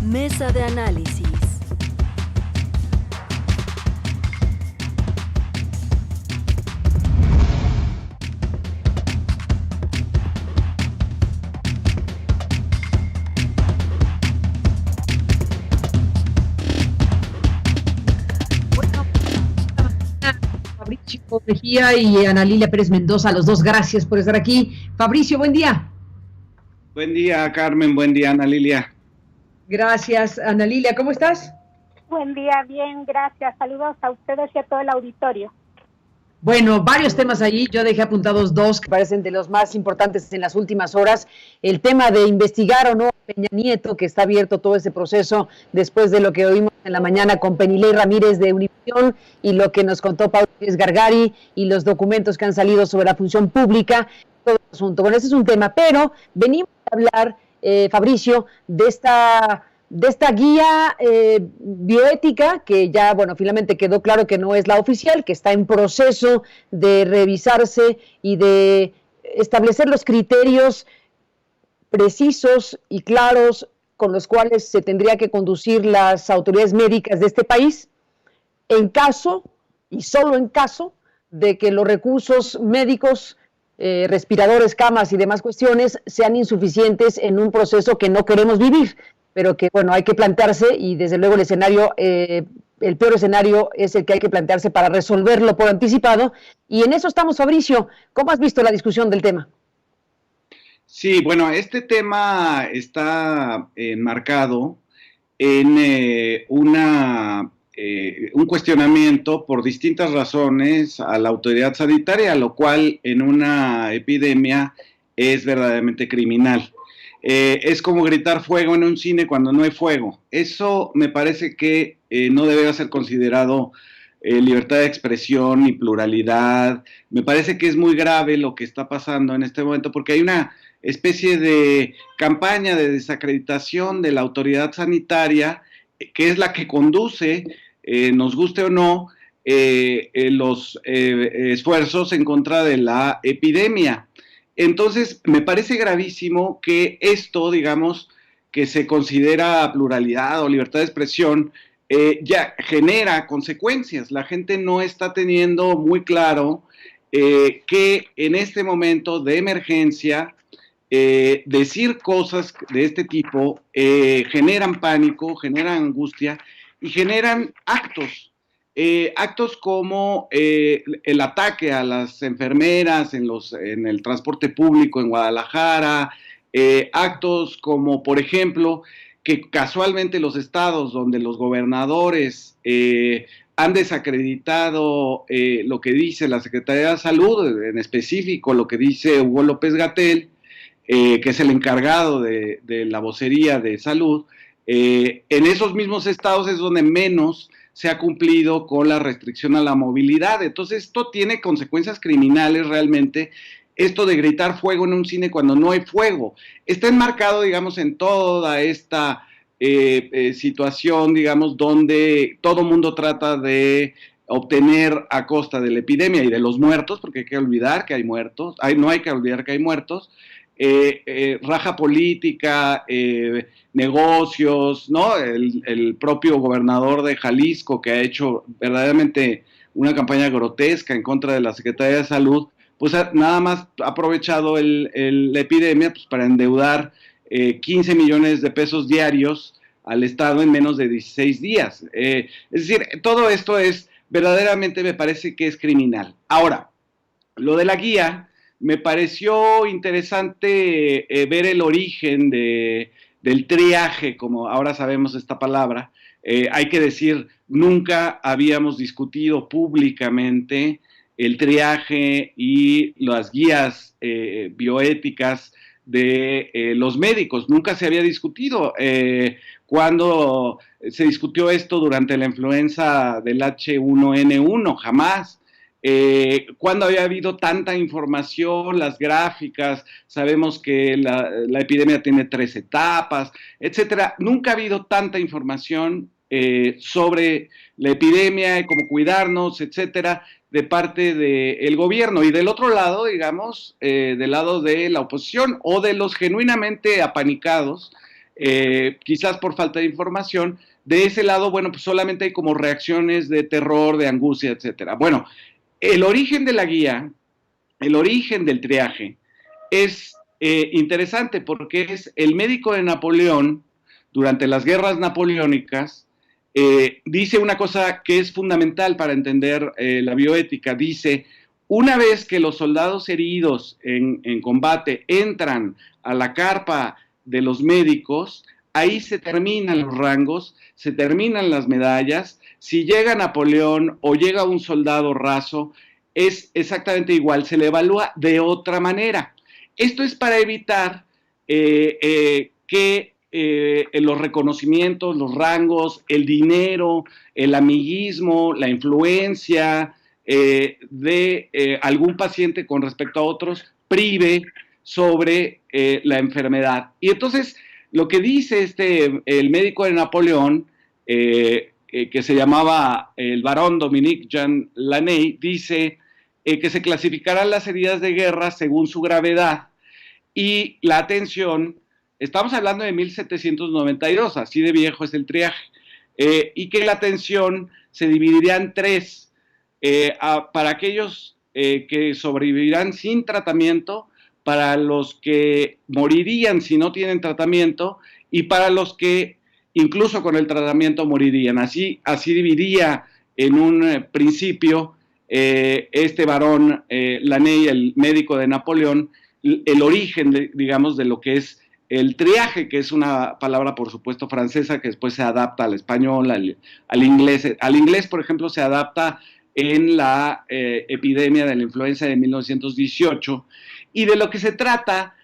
Mesa de análisis. Fabricio Mejía y Ana Lilia Pérez Mendoza, los dos, gracias por estar aquí. Fabricio, buen día. Buen día, Carmen, buen día, Ana Lilia. Gracias, Ana Lilia, ¿cómo estás? Buen día, bien, gracias. Saludos a ustedes y a todo el auditorio. Bueno, varios temas allí, yo dejé apuntados dos que parecen de los más importantes en las últimas horas. El tema de investigar o no a Peña Nieto, que está abierto todo ese proceso después de lo que oímos en la mañana con Penilei Ramírez de Univisión y lo que nos contó Pablo Gargari y los documentos que han salido sobre la función pública, todo el asunto. Bueno, ese es un tema, pero venimos a hablar, Fabricio, de esta guía bioética que ya, bueno, finalmente quedó claro que no es la oficial, que está en proceso de revisarse y de establecer los criterios precisos y claros con los cuales se tendría que conducir las autoridades médicas de este país en caso, y solo en caso, de que los recursos médicos, respiradores, camas y demás cuestiones sean insuficientes en un proceso que no queremos vivir, pero que, bueno, hay que plantearse y desde luego el escenario, el peor escenario es el que hay que plantearse para resolverlo por anticipado. Y en eso estamos, Fabricio. ¿Cómo has visto la discusión del tema? Sí, bueno, este tema está enmarcado en un cuestionamiento por distintas razones a la autoridad sanitaria, lo cual en una epidemia es verdaderamente criminal. Es como gritar fuego en un cine cuando no hay fuego. Eso me parece que no debe ser considerado libertad de expresión y pluralidad. Me parece que es muy grave lo que está pasando en este momento porque hay una especie de campaña de desacreditación de la autoridad sanitaria que es la que conduce, nos guste o no, los esfuerzos en contra de la epidemia. Entonces, me parece gravísimo que esto, digamos, que se considera pluralidad o libertad de expresión, ya genera consecuencias. La gente no está teniendo muy claro que en este momento de emergencia, decir cosas de este tipo generan pánico, generan angustia y generan actos como el ataque a las enfermeras en el transporte público en Guadalajara, actos como, por ejemplo, que casualmente los estados donde los gobernadores han desacreditado lo que dice la Secretaría de Salud, en específico lo que dice Hugo López-Gatell, que es el encargado de la vocería de salud, en esos mismos estados es donde menos se ha cumplido con la restricción a la movilidad. Entonces esto tiene consecuencias criminales realmente, esto de gritar fuego en un cine cuando no hay fuego. Está enmarcado, digamos, en toda esta situación, digamos, donde todo mundo trata de obtener a costa de la epidemia y de los muertos, porque hay que olvidar que hay muertos, no hay que olvidar que hay muertos, raja política, negocios, ¿no? El propio gobernador de Jalisco, que ha hecho verdaderamente una campaña grotesca en contra de la Secretaría de Salud, pues nada más ha aprovechado la epidemia pues, para endeudar 15 millones de pesos diarios al Estado en menos de 16 días. Es decir, todo esto es verdaderamente, me parece que es criminal. Ahora, lo de la guía, me pareció interesante ver el origen del triaje, como ahora sabemos esta palabra. Hay que decir, nunca habíamos discutido públicamente el triaje y las guías bioéticas de los médicos. Nunca se había discutido. Cuando se discutió esto durante la influenza del H1N1, jamás. Cuando había habido tanta información, las gráficas, sabemos que la epidemia tiene 3 etapas, etcétera. Nunca ha habido tanta información sobre la epidemia y cómo cuidarnos, etcétera, de parte del gobierno. Y del otro lado, digamos, del lado de la oposición o de los genuinamente apanicados, quizás por falta de información. De ese lado, bueno, pues solamente hay como reacciones de terror, de angustia, etcétera. Bueno, el origen de la guía, el origen del triaje, es interesante porque es el médico de Napoleón, durante las guerras napoleónicas, dice una cosa que es fundamental para entender la bioética. Dice, una vez que los soldados heridos en combate entran a la carpa de los médicos, ahí se terminan los rangos, se terminan las medallas. Si llega Napoleón o llega un soldado raso, es exactamente igual, se le evalúa de otra manera. Esto es para evitar que los reconocimientos, los rangos, el dinero, el amiguismo, la influencia de algún paciente con respecto a otros prive sobre la enfermedad. Y entonces, lo que dice el médico de Napoleón, que se llamaba el barón Dominique Jean Laney, dice que se clasificarán las heridas de guerra según su gravedad y la atención. Estamos hablando de 1792, así de viejo es el triaje, y que la atención se dividiría en tres, para aquellos que sobrevivirán sin tratamiento, para los que morirían si no tienen tratamiento y para los que incluso con el tratamiento morirían. Así dividía en un principio este barón Laney, el médico de Napoleón, el origen, digamos, de lo que es el triaje, que es una palabra, por supuesto, francesa, que después se adapta al español, al inglés. Al inglés, por ejemplo, se adapta en la epidemia de la influenza de 1918, y de lo que se trata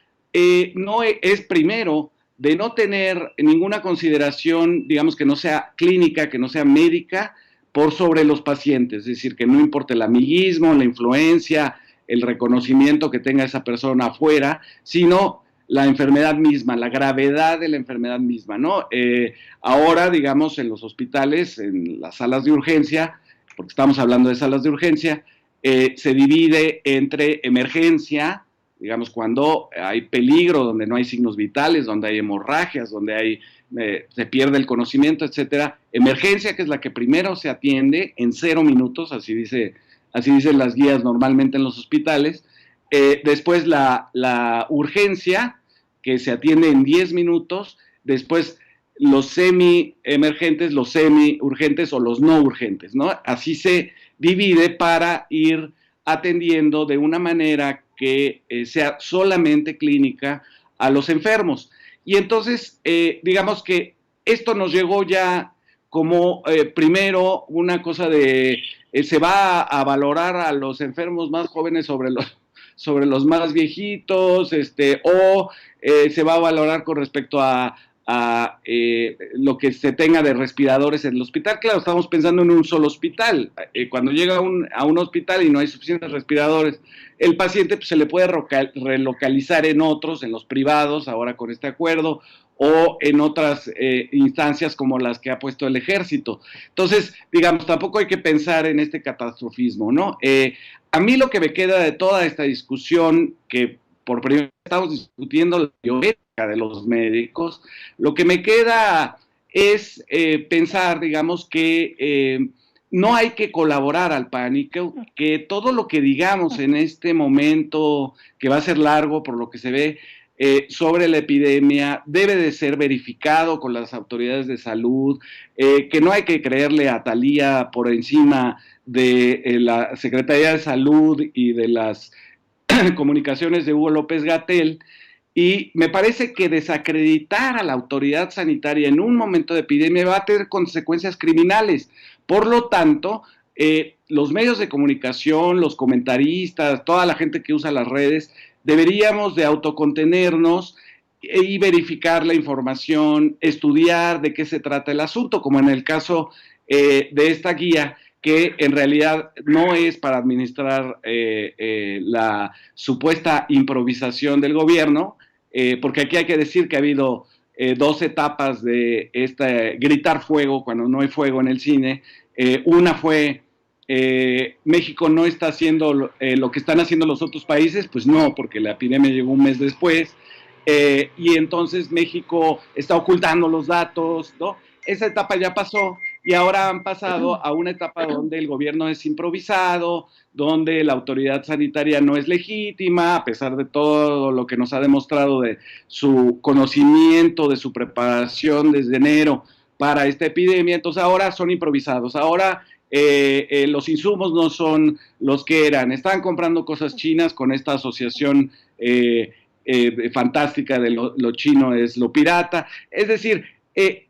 no es, primero, de no tener ninguna consideración, digamos, que no sea clínica, que no sea médica, por sobre los pacientes, es decir, que no importe el amiguismo, la influencia, el reconocimiento que tenga esa persona afuera, sino la enfermedad misma, la gravedad de la enfermedad misma, ¿no? Ahora, digamos, en los hospitales, en las salas de urgencia, porque estamos hablando de salas de urgencia, se divide entre emergencia, digamos, cuando hay peligro, donde no hay signos vitales, donde hay hemorragias, donde se pierde el conocimiento, etcétera. Emergencia, que es la que primero se atiende en 0 minutos, así dicen las guías normalmente en los hospitales. Después la urgencia, que se atiende en 10 minutos. Después los semi-emergentes, los semi-urgentes o los no urgentes, ¿no? Así se divide para ir atendiendo de una manera que sea solamente clínica a los enfermos. Y entonces, digamos que esto nos llegó ya como primero una cosa de, se va a valorar a los enfermos más jóvenes sobre los más viejitos, o se va a valorar con respecto a lo que se tenga de respiradores en el hospital. Claro, estamos pensando en un solo hospital. Cuando llega a un hospital y no hay suficientes respiradores, el paciente pues, se le puede relocalizar en otros, en los privados, ahora con este acuerdo, o en otras instancias como las que ha puesto el ejército. Entonces, digamos, tampoco hay que pensar en este catastrofismo, ¿no? A mí lo que me queda de toda esta discusión, que por primera vez estamos discutiendo la bioética de los médicos, lo que me queda es pensar, digamos, que no hay que colaborar al pánico, que todo lo que digamos en este momento, que va a ser largo por lo que se ve, sobre la epidemia, debe de ser verificado con las autoridades de salud, que no hay que creerle a Thalía por encima de la Secretaría de Salud y de las comunicaciones de Hugo López-Gatell, y me parece que desacreditar a la autoridad sanitaria en un momento de epidemia va a tener consecuencias criminales. Por lo tanto, los medios de comunicación, los comentaristas, toda la gente que usa las redes, deberíamos de autocontenernos y verificar la información, estudiar de qué se trata el asunto, como en el caso de esta guía, que en realidad no es para administrar la supuesta improvisación del gobierno, porque aquí hay que decir que ha habido 2 etapas de gritar fuego cuando no hay fuego en el cine. Una fue, México no está haciendo lo que están haciendo los otros países, pues no, porque la epidemia llegó un mes después. y entonces México está ocultando los datos, ¿no? Esa etapa ya pasó y ahora han pasado a una etapa donde el gobierno es improvisado, donde la autoridad sanitaria no es legítima, a pesar de todo lo que nos ha demostrado de su conocimiento, de su preparación desde enero para esta epidemia. Entonces ahora son improvisados, ahora los insumos no son los que eran, están comprando cosas chinas con esta asociación fantástica de lo chino es lo pirata, es decir,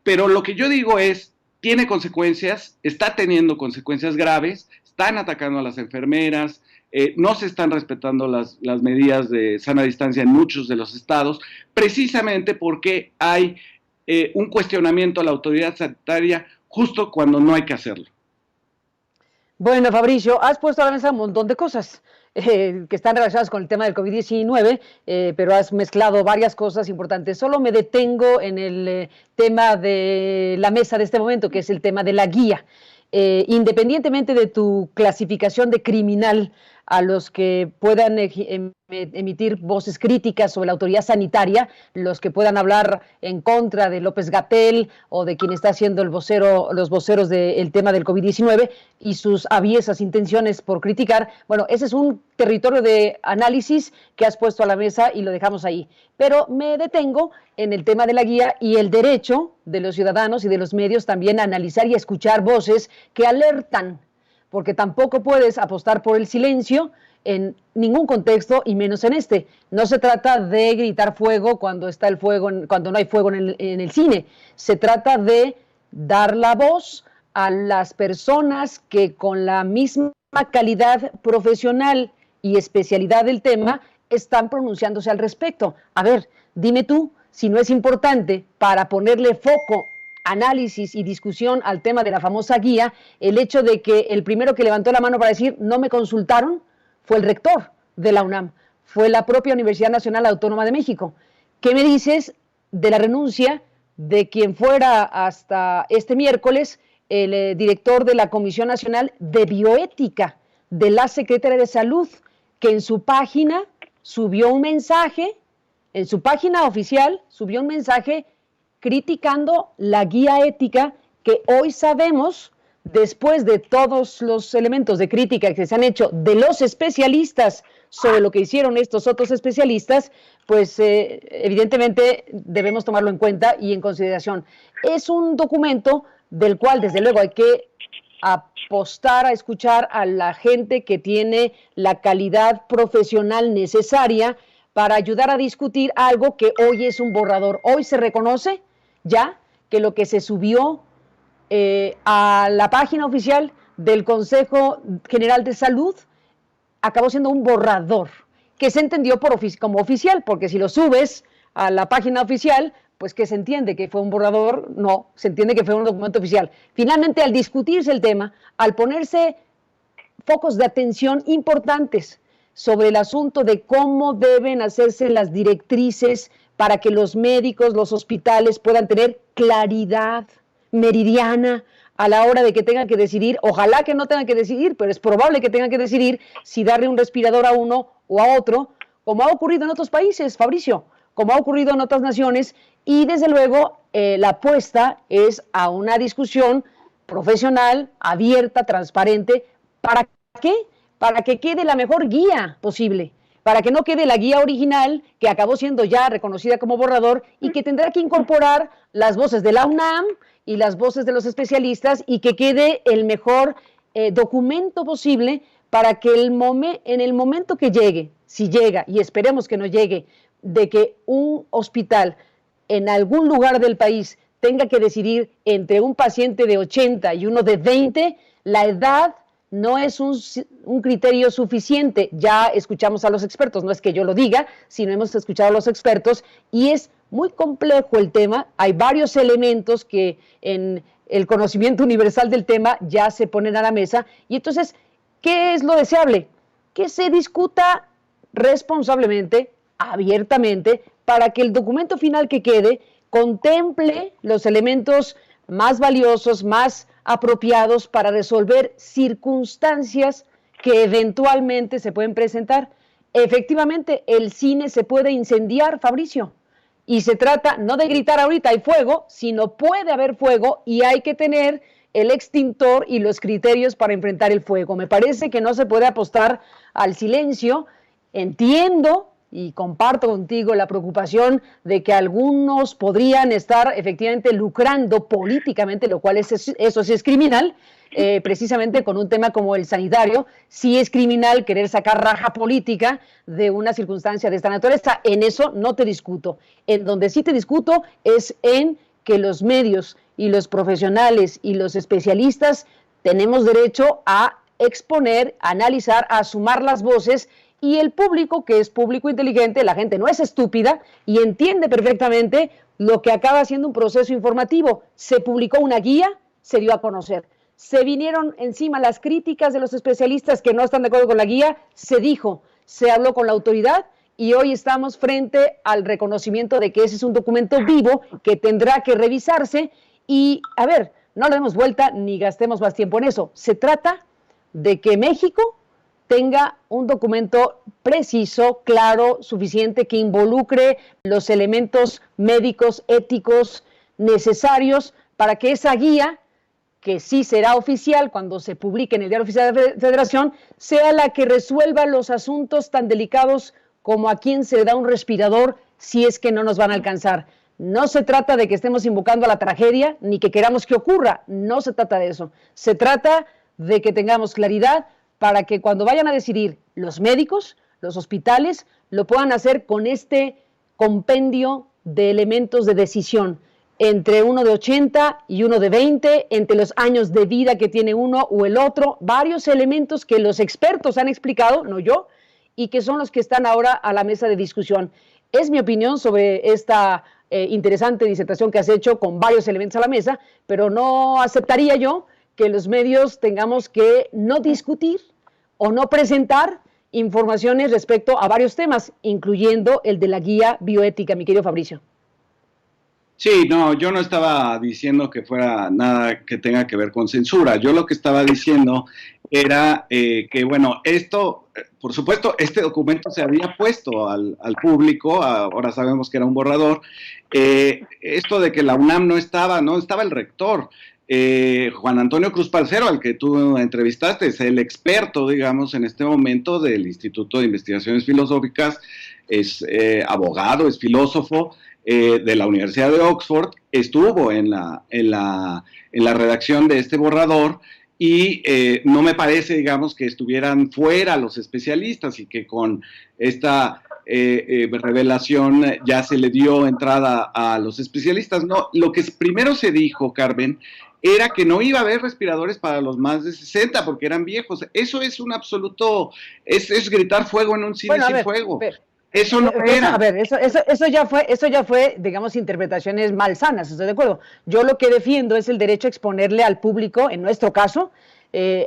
pero lo que yo digo es, tiene consecuencias, está teniendo consecuencias graves, están atacando a las enfermeras, no se están respetando las medidas de sana distancia en muchos de los estados, precisamente porque hay un cuestionamiento a la autoridad sanitaria justo cuando no hay que hacerlo. Bueno, Fabricio, has puesto a la mesa un montón de cosas que están relacionadas con el tema del COVID-19, pero has mezclado varias cosas importantes. Solo me detengo en el tema de la mesa de este momento, que es el tema de la guía. Independientemente de tu clasificación de criminal a los que puedan emitir voces críticas sobre la autoridad sanitaria, los que puedan hablar en contra de López-Gatell o de quien está siendo los voceros del tema del COVID-19 y sus aviesas intenciones por criticar, bueno, ese es un territorio de análisis que has puesto a la mesa y lo dejamos ahí. Pero me detengo en el tema de la guía y el derecho de los ciudadanos y de los medios también a analizar y a escuchar voces que alertan, porque tampoco puedes apostar por el silencio en ningún contexto y menos en este. No se trata de gritar fuego cuando está el fuego, cuando no hay fuego en el cine. Se trata de dar la voz a las personas que con la misma calidad profesional y especialidad del tema están pronunciándose al respecto. A ver, dime tú si no es importante para ponerle foco, análisis y discusión al tema de la famosa guía, el hecho de que el primero que levantó la mano para decir no me consultaron fue el rector de la UNAM, fue la propia Universidad Nacional Autónoma de México. ¿Qué me dices de la renuncia de quien fuera hasta este miércoles el director de la Comisión Nacional de Bioética de la Secretaría de Salud, que en su página subió un mensaje, en su página oficial subió un mensaje criticando la guía ética que hoy sabemos, después de todos los elementos de crítica que se han hecho de los especialistas sobre lo que hicieron estos otros especialistas, pues evidentemente debemos tomarlo en cuenta y en consideración. Es un documento del cual desde luego hay que apostar a escuchar a la gente que tiene la calidad profesional necesaria para ayudar a discutir algo que hoy es un borrador. Hoy se reconoce ya que lo que se subió a la página oficial del Consejo General de Salud acabó siendo un borrador que se entendió como oficial, porque si lo subes a la página oficial, pues que se entiende que fue un borrador, no, se entiende que fue un documento oficial. Finalmente, al discutirse el tema, al ponerse focos de atención importantes sobre el asunto de cómo deben hacerse las directrices para que los médicos, los hospitales puedan tener claridad meridiana a la hora de que tengan que decidir, ojalá que no tengan que decidir, pero es probable que tengan que decidir si darle un respirador a uno o a otro, como ha ocurrido en otros países, Fabricio, como ha ocurrido en otras naciones, y desde luego la apuesta es a una discusión profesional, abierta, transparente. ¿Para qué? Para que quede la mejor guía posible, para que no quede la guía original que acabó siendo ya reconocida como borrador y que tendrá que incorporar las voces de la UNAM y las voces de los especialistas y que quede el mejor documento posible para que en el momento que llegue, si llega, y esperemos que no llegue, de que un hospital en algún lugar del país tenga que decidir entre un paciente de 80 y uno de 20, la edad no es un criterio suficiente. Ya escuchamos a los expertos, no es que yo lo diga, sino hemos escuchado a los expertos y es muy complejo el tema. Hay varios elementos que en el conocimiento universal del tema ya se ponen a la mesa y entonces, ¿qué es lo deseable? Que se discuta responsablemente, abiertamente, para que el documento final que quede contemple los elementos más valiosos, más apropiados para resolver circunstancias que eventualmente se pueden presentar. Efectivamente, el cine se puede incendiar, Fabricio. Y se trata no de gritar ahorita hay fuego, sino puede haber fuego y hay que tener el extintor y los criterios para enfrentar el fuego. Me parece que no se puede apostar al silencio. Entiendo y comparto contigo la preocupación de que algunos podrían estar efectivamente lucrando políticamente, lo cual eso sí es criminal, precisamente con un tema como el sanitario. Sí es criminal querer sacar raja política de una circunstancia de esta naturaleza. En eso no te discuto. En donde sí te discuto es en que los medios y los profesionales y los especialistas tenemos derecho a exponer, a analizar, a sumar las voces, y el público, que es público inteligente, la gente no es estúpida y entiende perfectamente lo que acaba siendo un proceso informativo. Se publicó una guía, se dio a conocer. Se vinieron encima las críticas de los especialistas que no están de acuerdo con la guía, se dijo, se habló con la autoridad y hoy estamos frente al reconocimiento de que ese es un documento vivo que tendrá que revisarse y, a ver, no le demos vuelta ni gastemos más tiempo en eso. Se trata de que México tenga un documento preciso, claro, suficiente, que involucre los elementos médicos, éticos necesarios para que esa guía, que sí será oficial cuando se publique en el Diario Oficial de la Federación, sea la que resuelva los asuntos tan delicados como a quién se le da un respirador si es que no nos van a alcanzar. No se trata de que estemos invocando a la tragedia, ni que queramos que ocurra, no se trata de eso. Se trata de que tengamos claridad para que cuando vayan a decidir los médicos, los hospitales, lo puedan hacer con este compendio de elementos de decisión, entre uno de 80 y uno de 20, entre los años de vida que tiene uno o el otro, varios elementos que los expertos han explicado, no yo, y que son los que están ahora a la mesa de discusión. Es mi opinión sobre esta interesante disertación que has hecho con varios elementos a la mesa, pero no aceptaría yo que los medios tengamos que no discutir o no presentar informaciones respecto a varios temas, incluyendo el de la guía bioética, mi querido Fabricio. Sí, no, yo no estaba diciendo que fuera nada que tenga que ver con censura. Yo lo que estaba diciendo era que, bueno, esto, por supuesto, este documento se había puesto al público, ahora sabemos que era un borrador. Esto de que la UNAM no estaba el rector. Juan Antonio Cruz Parcero, al que tú entrevistaste, es el experto, digamos, en este momento del Instituto de Investigaciones Filosóficas, es abogado, es filósofo de la Universidad de Oxford, estuvo en la redacción de este borrador y no me parece, digamos, que estuvieran fuera los especialistas y que con esta revelación ya se le dio entrada a los especialistas. No, lo que primero se dijo, Carmen, era que no iba a haber respiradores para los más de 60 porque eran viejos. Eso es un absoluto, es gritar fuego en un cine sin fuego. Eso no era. A ver, eso ya fue, digamos, interpretaciones malsanas, ¿estoy de acuerdo? Yo lo que defiendo es el derecho a exponerle al público, en nuestro caso,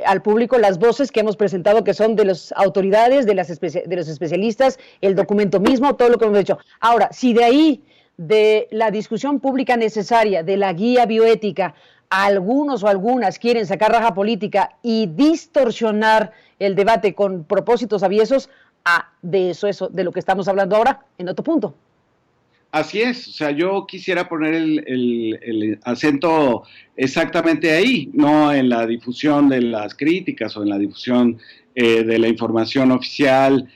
al público las voces que hemos presentado, que son de las autoridades, de los especialistas, el documento mismo, todo lo que hemos hecho. Ahora, si de ahí, de la discusión pública necesaria, de la guía bioética, algunos o algunas quieren sacar raja política y distorsionar el debate con propósitos aviesos, de lo que estamos hablando ahora, en otro punto. Así es, o sea, yo quisiera poner el acento exactamente ahí, no en la difusión de las críticas o en la difusión de la información oficial.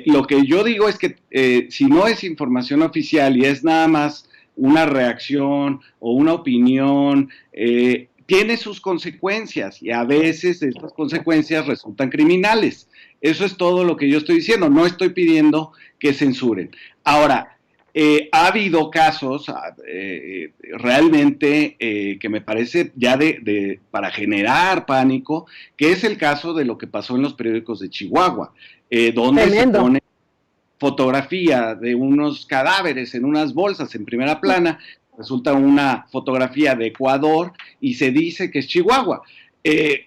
Lo que yo digo es que si no es información oficial y es nada más una reacción o una opinión, tiene sus consecuencias y a veces estas consecuencias resultan criminales. Eso es todo lo que yo estoy diciendo, no estoy pidiendo que censuren. Ahora, ha habido casos realmente que me parece ya para generar pánico, que es el caso de lo que pasó en los periódicos de Chihuahua, donde se pone fotografía de unos cadáveres en unas bolsas en primera plana, resulta una fotografía de Ecuador y se dice que es Chihuahua.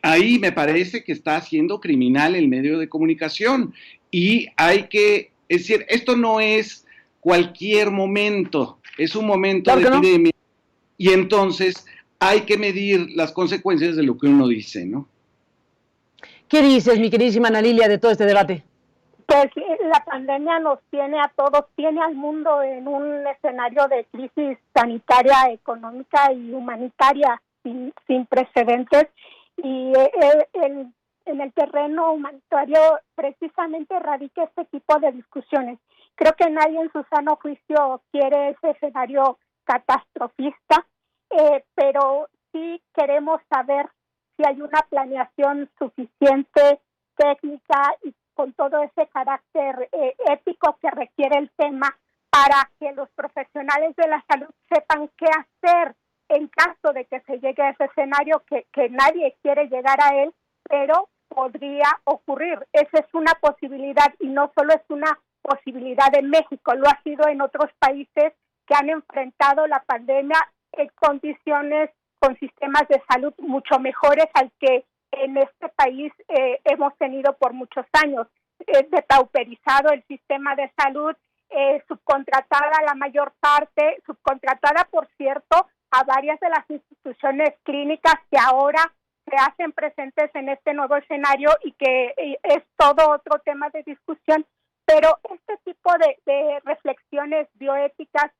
Ahí me parece que está siendo criminal el medio de comunicación y es decir, esto no es cualquier momento, es un momento de epidemia y entonces hay que medir las consecuencias de lo que uno dice, ¿no? ¿Qué dices, mi queridísima Ana Lilia, de todo este debate? Pues la pandemia nos tiene a todos, tiene al mundo en un escenario de crisis sanitaria, económica y humanitaria sin precedentes, y en el terreno humanitario precisamente radica este tipo de discusiones. Creo que nadie en su sano juicio quiere ese escenario catastrofista, pero sí queremos saber si hay una planeación suficiente, técnica y con todo ese carácter ético que requiere el tema para que los profesionales de la salud sepan qué hacer en caso de que se llegue a ese escenario que nadie quiere llegar a él, pero podría ocurrir. Esa es una posibilidad y no solo es una posibilidad en México, lo ha sido en otros países que han enfrentado la pandemia en condiciones con sistemas de salud mucho mejores al que en este país hemos tenido por muchos años. Depauperizado el sistema de salud, subcontratada la mayor parte, subcontratada, por cierto, a varias de las instituciones clínicas que ahora se hacen presentes en este nuevo escenario y que es todo otro tema de discusión. Pero este tipo de reflexiones bioéticas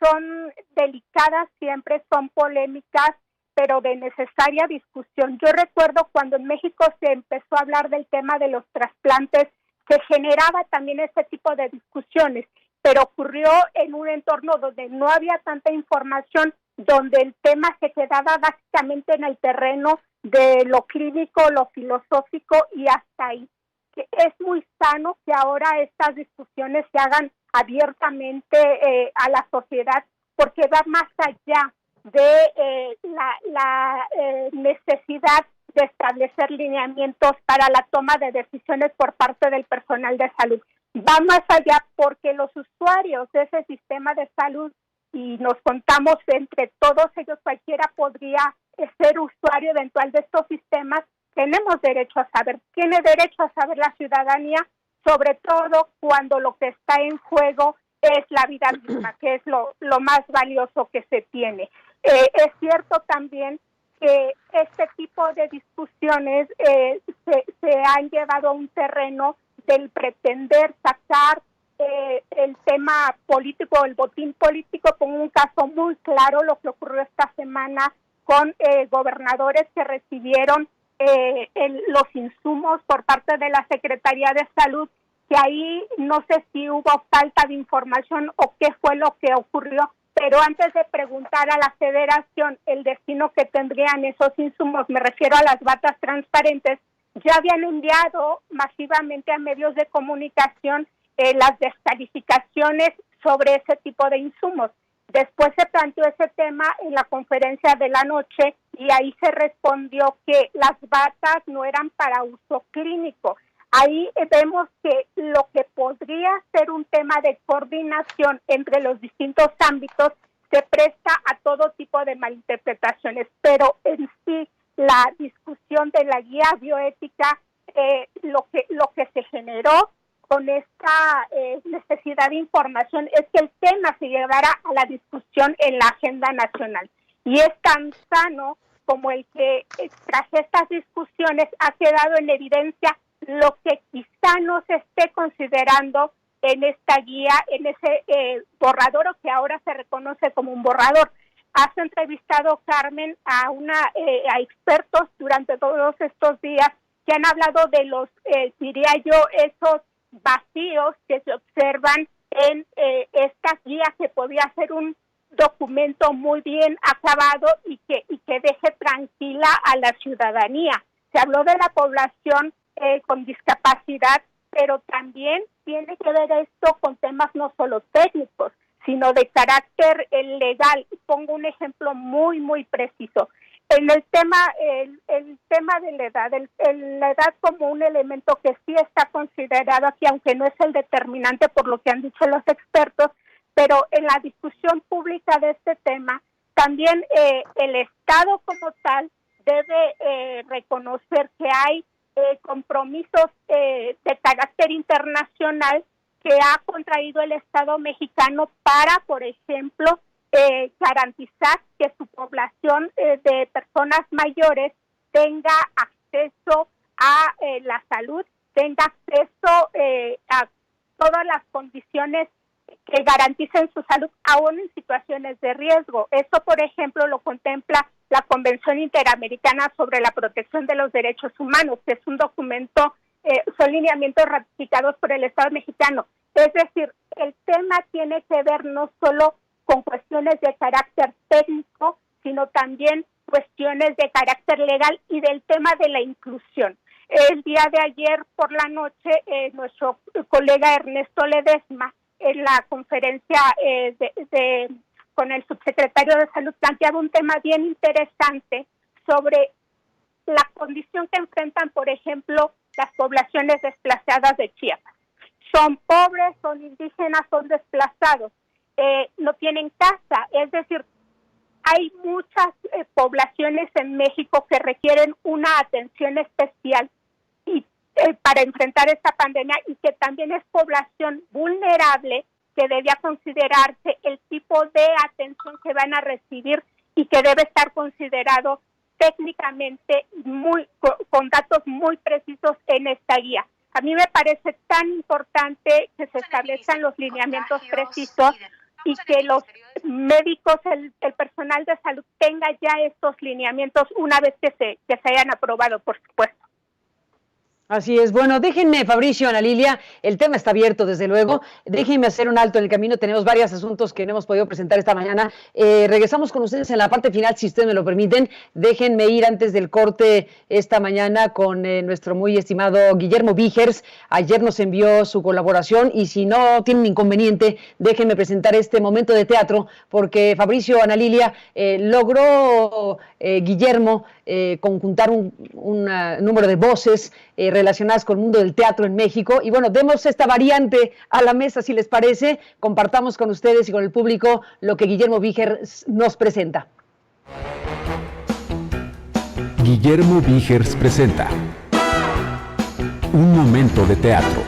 son delicadas, siempre son polémicas, pero de necesaria discusión. Yo recuerdo cuando en México se empezó a hablar del tema de los trasplantes, se generaba también ese tipo de discusiones, pero ocurrió en un entorno donde no había tanta información, donde el tema se quedaba básicamente en el terreno de lo clínico, lo filosófico y hasta ahí. Que es muy sano que ahora estas discusiones se hagan abiertamente a la sociedad, porque va más allá de la necesidad de establecer lineamientos para la toma de decisiones por parte del personal de salud. Va más allá porque los usuarios de ese sistema de salud, y nos contamos entre todos ellos, cualquiera podría ser usuario eventual de estos sistemas, tenemos derecho a saber, tiene derecho a saber la ciudadanía, sobre todo cuando lo que está en juego es la vida misma, que es lo más valioso que se tiene. Es cierto también que este tipo de discusiones se han llevado a un terreno del pretender sacar el tema político, el botín político, con un caso muy claro, lo que ocurrió esta semana con gobernadores que recibieron los insumos por parte de la Secretaría de Salud, que ahí no sé si hubo falta de información o qué fue lo que ocurrió, pero antes de preguntar a la Federación el destino que tendrían esos insumos, me refiero a las batas transparentes, ya habían enviado masivamente a medios de comunicación las descalificaciones sobre ese tipo de insumos. Después se planteó ese tema en la conferencia de la noche y ahí se respondió que las batas no eran para uso clínico. Ahí vemos que lo que podría ser un tema de coordinación entre los distintos ámbitos se presta a todo tipo de malinterpretaciones, pero en sí la discusión de la guía bioética, lo que se generó con esta necesidad de información es que el tema se llevara a la discusión en la agenda nacional. Y es tan sano como el que tras estas discusiones ha quedado en evidencia lo que quizá no se esté considerando en esta guía, en ese borrador, o que ahora se reconoce como un borrador. Has entrevistado, Carmen, a expertos durante todos estos días que han hablado de los, diría yo, esos vacíos que se observan en esta guía, que podría ser un documento muy bien acabado y que deje tranquila a la ciudadanía. Se habló de la población con discapacidad, pero también tiene que ver esto con temas no solo técnicos, sino de carácter legal. Pongo un ejemplo muy, muy preciso. En el tema de la edad, la edad como un elemento que sí está considerado aquí, aunque no es el determinante por lo que han dicho los expertos, pero en la discusión pública de este tema, también el Estado como tal debe reconocer que hay compromisos de carácter internacional que ha contraído el Estado mexicano para, por ejemplo, garantizar que su población de personas mayores tenga acceso a la salud, tenga acceso a todas las condiciones que garanticen su salud aún en situaciones de riesgo. Esto, por ejemplo, lo contempla la Convención Interamericana sobre la Protección de los Derechos Humanos, que es un documento, son lineamientos ratificados por el Estado mexicano. Es decir, el tema tiene que ver no solo con cuestiones de carácter técnico, sino también cuestiones de carácter legal y del tema de la inclusión. El día de ayer por la noche, nuestro colega Ernesto Ledesma, en la conferencia con el subsecretario de Salud, planteaba un tema bien interesante sobre la condición que enfrentan, por ejemplo, las poblaciones desplazadas de Chiapas. Son pobres, son indígenas, son desplazados, no tienen casa, es decir, hay muchas poblaciones en México que requieren una atención especial y para enfrentar esta pandemia, y que también es población vulnerable, que debía considerarse el tipo de atención que van a recibir y que debe estar considerado técnicamente con datos muy precisos en esta guía. A mí me parece tan importante que se establezcan los lineamientos precisos y que los médicos, el personal de salud tenga ya estos lineamientos una vez que se hayan aprobado, por supuesto. Así es. Bueno, déjenme, Fabricio, Ana Lilia, el tema está abierto, desde luego. Déjenme hacer un alto en el camino. Tenemos varios asuntos que no hemos podido presentar esta mañana. Regresamos con ustedes en la parte final, si ustedes me lo permiten. Déjenme ir antes del corte esta mañana con nuestro muy estimado Guillermo Vígers. Ayer nos envió su colaboración y si no tienen inconveniente, déjenme presentar este momento de teatro, porque Fabricio, Ana Lilia, logró Guillermo conjuntar un número de voces relacionadas con el mundo del teatro en México. Y bueno, demos esta variante a la mesa, si les parece. Compartamos con ustedes y con el público lo que Guillermo Vígers nos presenta. Guillermo Vígers presenta Un momento de teatro.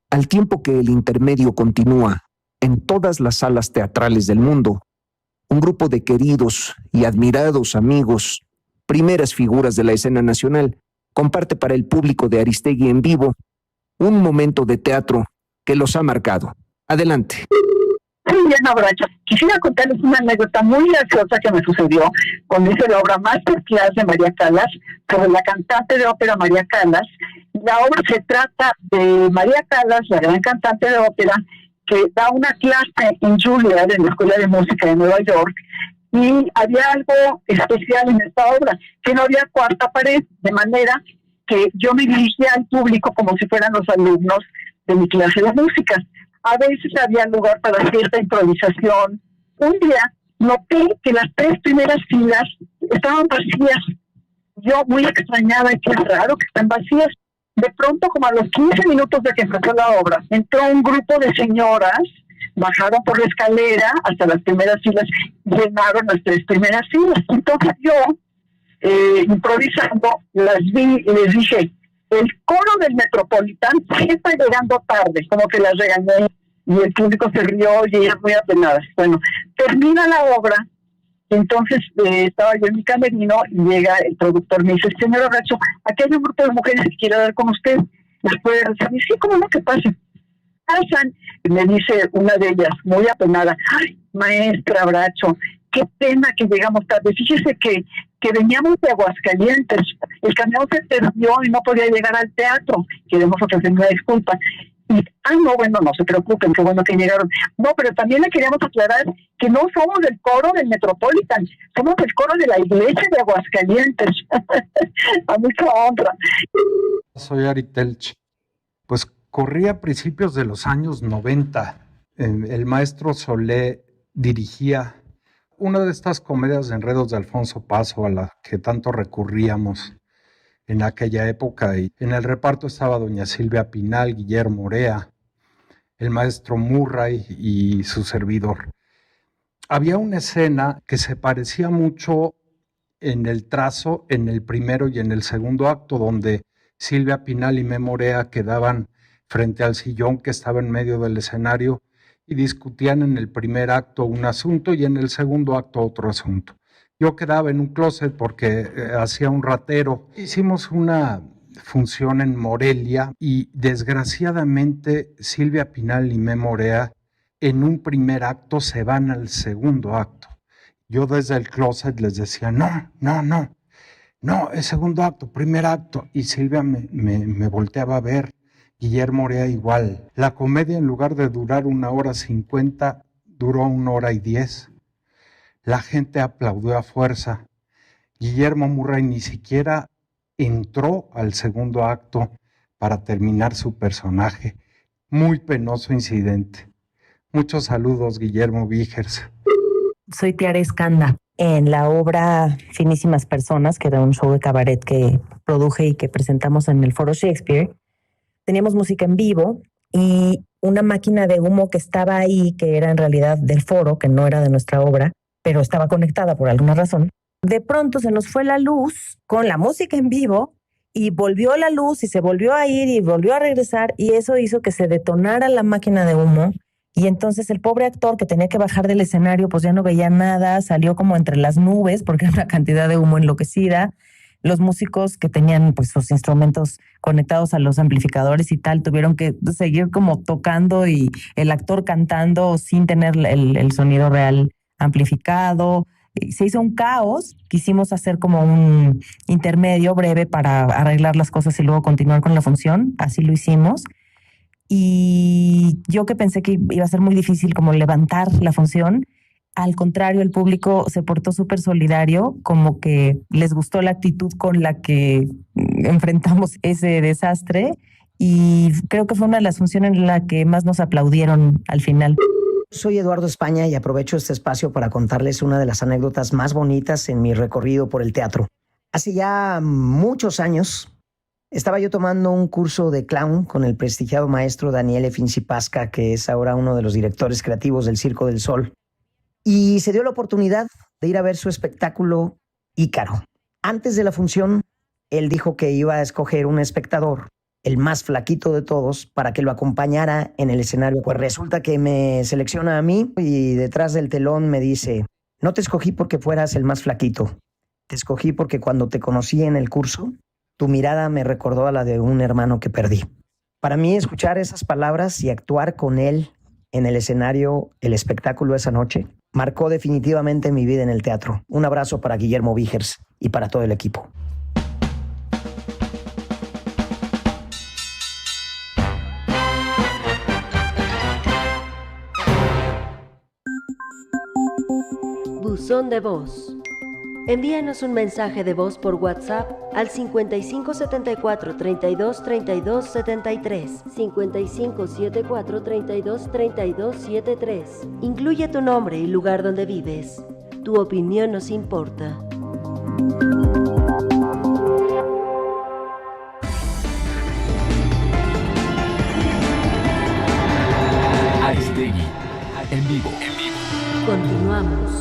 Al tiempo que el intermedio continúa en todas las salas teatrales del mundo, un grupo de queridos y admirados amigos, primeras figuras de la escena nacional, comparte para el público de Aristegui en vivo un momento de teatro que los ha marcado. Adelante. Soy Diana Bracho. Quisiera contarles una anécdota muy graciosa que me sucedió cuando hice la obra Masterclass de María Callas, sobre la cantante de ópera María Callas. La obra se trata de María Callas, la gran cantante de ópera, que da una clase en Juilliard, en la Escuela de Música de Nueva York, y había algo especial en esta obra, que no había cuarta pared, de manera que yo me dirigía al público como si fueran los alumnos de mi clase de música. A veces había lugar para cierta improvisación. Un día noté que las 3 primeras filas estaban vacías. Yo, muy extrañada, y qué raro que están vacías. De pronto, como a los 15 minutos de que empezó la obra, entró un grupo de señoras, bajaron por la escalera hasta las primeras filas, llenaron las 3 primeras filas. Entonces yo, improvisando, las vi y les dije: el coro del Metropolitan sí está llegando tarde, como que las regañé, y el público se rió y ellas muy apenadas. Bueno, termina la obra, entonces estaba yo en mi camerino y llega el productor, me dice: señor Bracho, aquí hay un grupo de mujeres que quiere hablar con usted, ¿las puede recibir? Sí, ¿cómo no? Que pase. Pasan, y me dice una de ellas, muy apenada: ay, maestra Bracho, qué pena que llegamos tarde. Fíjese que veníamos de Aguascalientes, el camión se perdió y no podía llegar al teatro, queremos ofrecer una disculpa. Y, no, bueno, no se preocupen, qué bueno que llegaron. No, pero también le queríamos aclarar que no somos del coro del Metropolitan, somos del coro de la iglesia de Aguascalientes. A mucha honra. Soy Ari Telch. Pues corría a principios de los años 90. El maestro Solé dirigía una de estas comedias de enredos de Alfonso Paso a la que tanto recurríamos en aquella época, y en el reparto estaba doña Silvia Pinal, Guillermo Orea, el maestro Murray y su servidor. Había una escena que se parecía mucho en el trazo, en el primero y en el segundo acto, donde Silvia Pinal y Memo Orea quedaban frente al sillón que estaba en medio del escenario y discutían en el primer acto un asunto y en el segundo acto otro asunto. Yo quedaba en un closet porque hacía un ratero. Hicimos una función en Morelia y desgraciadamente Silvia Pinal y Memo Orea en un primer acto se van al segundo acto. Yo desde el closet les decía, no, es segundo acto, primer acto. Y Silvia me volteaba a ver, Guillermo Orea igual. La comedia, en lugar de durar 1:50, duró 1:10. La gente aplaudió a fuerza. Guillermo Murray ni siquiera entró al segundo acto para terminar su personaje. Muy penoso incidente. Muchos saludos, Guillermo Vigers. Soy Tiara Escanda. En la obra Finísimas Personas, que era un show de cabaret que produje y que presentamos en el Foro Shakespeare, teníamos música en vivo y una máquina de humo que estaba ahí, que era en realidad del foro, que no era de nuestra obra, pero estaba conectada por alguna razón. De pronto se nos fue la luz con la música en vivo y volvió la luz y se volvió a ir y volvió a regresar, y eso hizo que se detonara la máquina de humo. Y entonces el pobre actor que tenía que bajar del escenario pues ya no veía nada, salió como entre las nubes porque era una cantidad de humo enloquecida. Los músicos que tenían pues sus instrumentos conectados a los amplificadores y tal tuvieron que seguir como tocando y el actor cantando sin tener el sonido real amplificado. Se hizo un caos. Quisimos hacer como un intermedio breve para arreglar las cosas y luego continuar con la función. Así lo hicimos. Y yo que pensé que iba a ser muy difícil como levantar la función, al contrario, el público se portó súper solidario, como que les gustó la actitud con la que enfrentamos ese desastre, y creo que fue una de las funciones en la que más nos aplaudieron al final. Soy Eduardo España y aprovecho este espacio para contarles una de las anécdotas más bonitas en mi recorrido por el teatro. Hace ya muchos años estaba yo tomando un curso de clown con el prestigiado maestro Daniele Fincipasca, que es ahora uno de los directores creativos del Circo del Sol. Y se dio la oportunidad de ir a ver su espectáculo Ícaro. Antes de la función, él dijo que iba a escoger un espectador, el más flaquito de todos, para que lo acompañara en el escenario. Pues resulta que me selecciona a mí y detrás del telón me dice: no te escogí porque fueras el más flaquito, te escogí porque cuando te conocí en el curso, tu mirada me recordó a la de un hermano que perdí. Para mí, escuchar esas palabras y actuar con él en el escenario, el espectáculo esa noche, marcó definitivamente mi vida en el teatro. Un abrazo para Guillermo Vigers y para todo el equipo. Buzón de voz. Envíanos un mensaje de voz por WhatsApp al 5574 32 32 73, 5574 32 32 73. Incluye tu nombre y lugar donde vives. Tu opinión nos importa. Aristegui, en vivo. Continuamos.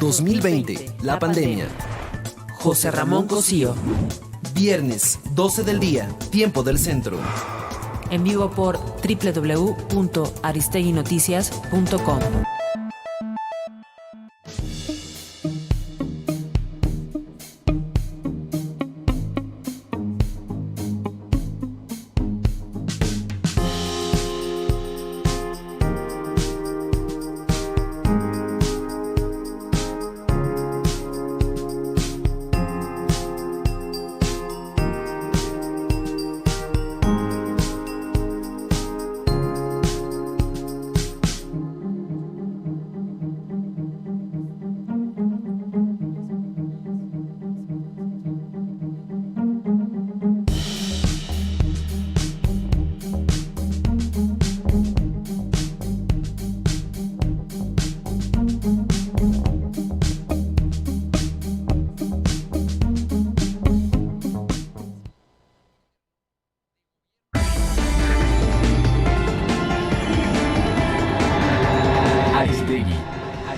...2020, la pandemia. José Ramón Cosío. Viernes, 12 del día, tiempo del centro. En vivo por www.aristeguinoticias.com.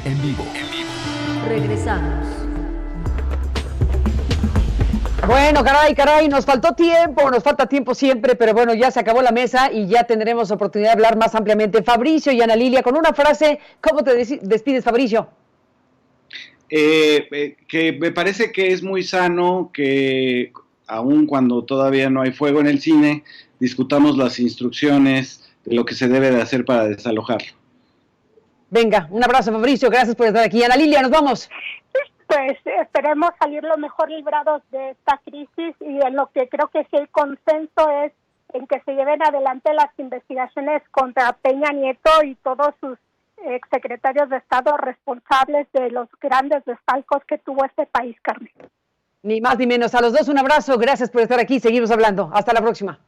En vivo. Regresamos. Bueno, caray, nos faltó tiempo, nos falta tiempo siempre, pero bueno, ya se acabó la mesa y ya tendremos oportunidad de hablar más ampliamente. Fabricio y Ana Lilia, con una frase, ¿cómo te despides, Fabricio? Que me parece que es muy sano que, aun cuando todavía no hay fuego en el cine, discutamos las instrucciones de lo que se debe de hacer para desalojarlo. Venga, un abrazo, Fabricio, gracias por estar aquí. Ana Lilia, nos vamos. Pues esperemos salir lo mejor librados de esta crisis, y en lo que creo que sí el consenso es en que se lleven adelante las investigaciones contra Peña Nieto y todos sus exsecretarios de Estado responsables de los grandes desfalcos que tuvo este país, Carmen. Ni más ni menos. A los dos un abrazo, gracias por estar aquí, seguimos hablando. Hasta la próxima.